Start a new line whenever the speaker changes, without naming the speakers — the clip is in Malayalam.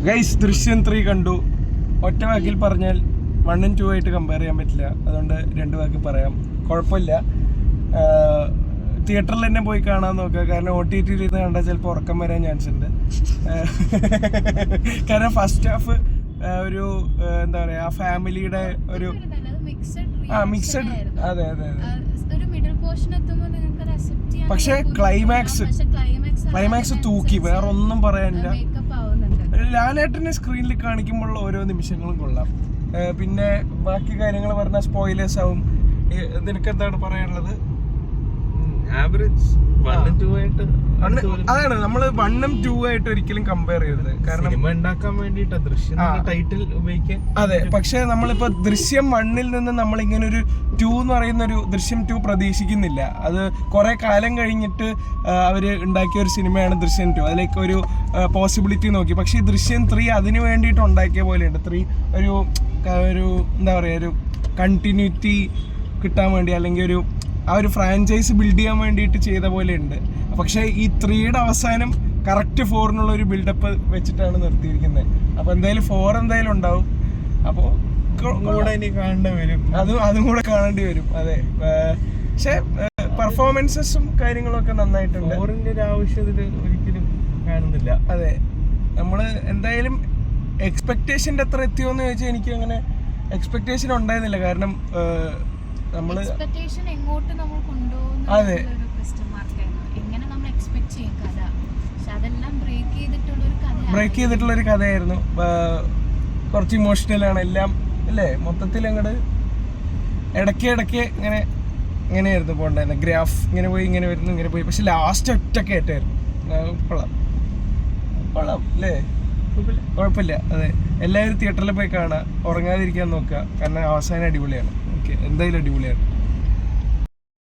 ഗൈസ് ദൃശ്യം 3 കണ്ടു. ഒറ്റ വാക്കിൽ പറഞ്ഞാൽ 1 ഉം 2 ആയിട്ട് കമ്പയർ ചെയ്യാൻ പറ്റില്ല. അതുകൊണ്ട് 2 വാക്കിൽ പറയാം. കുഴപ്പമില്ല, തിയേറ്ററിൽ തന്നെ പോയി കാണാൻ നോക്കുക. കാരണം OTT ഇരുന്ന് കണ്ടാൽ ചിലപ്പോൾ ഉറക്കം വരാൻ ചാൻസ് ഉണ്ട്. കാരണം ഫസ്റ്റ് ഹാഫ് ഒരു എന്താ പറയുക, ആ ഫാമിലിയുടെ ഒരു മിക്സഡ്, അതെ അതെ അതെ. പക്ഷെ ക്ലൈമാക്സ് തൂക്കി, വേറെ ഒന്നും പറയാനില്ല. ലാലേട്ടനെ സ്ക്രീനിൽ കാണിക്കുമ്പോഴുള്ള ഓരോ നിമിഷങ്ങളും കൊള്ളാം. പിന്നെ ബാക്കി കാര്യങ്ങൾ പറഞ്ഞാൽ സ്പോയിലേഴ്സ് ആവും. നിനക്ക് എന്താണ് പറയാനുള്ളത്?
ആവറേജ് 1 ഉം 2 ആയിട്ട്
അതാണ് നമ്മൾ 1 ഉം 2 ആയിട്ട് ഒരിക്കലും കമ്പയർ ചെയ്തത്. കാരണം
സിനിമ ഉണ്ടാക്കാൻ വേണ്ടിട്ട് ദൃശ്യം ടൈറ്റിൽ ഉപയോഗിക്കാൻ.
അതെ, പക്ഷെ നമ്മളിപ്പോ ദൃശ്യം 1-ൽ നിന്ന് നമ്മൾ ഇങ്ങനെ ഒരു 2 എന്ന് പറയുന്ന ഒരു ദൃശ്യം 2 പ്രതീക്ഷിക്കുന്നില്ല. അത് കുറെ കാലം കഴിഞ്ഞിട്ട് അവര് ഉണ്ടാക്കിയ ഒരു സിനിമയാണ് ദൃശ്യം 2. അതിലേക്ക് ഒരു പോസിബിലിറ്റി നോക്കി. പക്ഷെ ഈ ദൃശ്യം 3 അതിന് വേണ്ടിയിട്ട് ഉണ്ടാക്കിയ പോലെയുണ്ട്. 3 ഒരു എന്താ പറയുക, ഒരു കണ്ടിന്യൂറ്റി കിട്ടാൻ വേണ്ടി, അല്ലെങ്കിൽ ആ ഒരു ഫ്രാഞ്ചൈസ് ബിൽഡ് ചെയ്യാൻ വേണ്ടിയിട്ട് ചെയ്ത പോലെ ഉണ്ട്. പക്ഷേ ഈ 3യുടെ അവസാനം കറക്റ്റ് 4-നുള്ള ഒരു ബിൽഡപ്പ് വെച്ചിട്ടാണ് നിർത്തിയിരിക്കുന്നത്. അപ്പോൾ എന്തായാലും 4 എന്തായാലും ഉണ്ടാവും. അപ്പോൾ
കാണേണ്ടി വരും,
അതും കൂടെ കാണേണ്ടി വരും. അതെ, പക്ഷേ പെർഫോമൻസസും കാര്യങ്ങളും ഒക്കെ നന്നായിട്ടുണ്ട്.
4ന്റെ ഒരു ആവശ്യത്തിൽ ഒരിക്കലും കാണുന്നില്ല.
അതെ, നമ്മൾ എന്തായാലും എക്സ്പെക്ടേഷൻ്റെ അത്ര എത്തിയോന്ന് ചോദിച്ചാൽ എനിക്ക് അങ്ങനെ എക്സ്പെക്ടേഷൻ ഉണ്ടായിരുന്നില്ല. കാരണം നമ്മള് അതെ ബ്രേക്ക് ചെയ്തിട്ടുള്ള ഒരു കഥയായിരുന്നു. കുറച്ച് ഇമോഷണലാണ് എല്ലാം അല്ലേ. മൊത്തത്തിൽ അങ്ങോട്ട് ഇടയ്ക്ക് ഇങ്ങനെയായിരുന്നു പോകണ്ടായിരുന്നു. ഗ്രാഫ് ഇങ്ങനെ പോയി ഇങ്ങനെ വരുന്നു, ഇങ്ങനെ പോയി. പക്ഷെ ലാസ്റ്റ് ഒറ്റ കയറ്റായിരുന്നു. കൊള്ളാം അല്ലേ, കുഴപ്പമില്ല. അതെ, എല്ലാവരും തിയേറ്ററിൽ പോയി കാണുക, ഉറങ്ങാതിരിക്കാൻ നോക്കുക. കാരണം അവസാനം അടിപൊളിയാണ്. ഓക്കെ, എന്തായാലും അടിപൊളിയാണ്.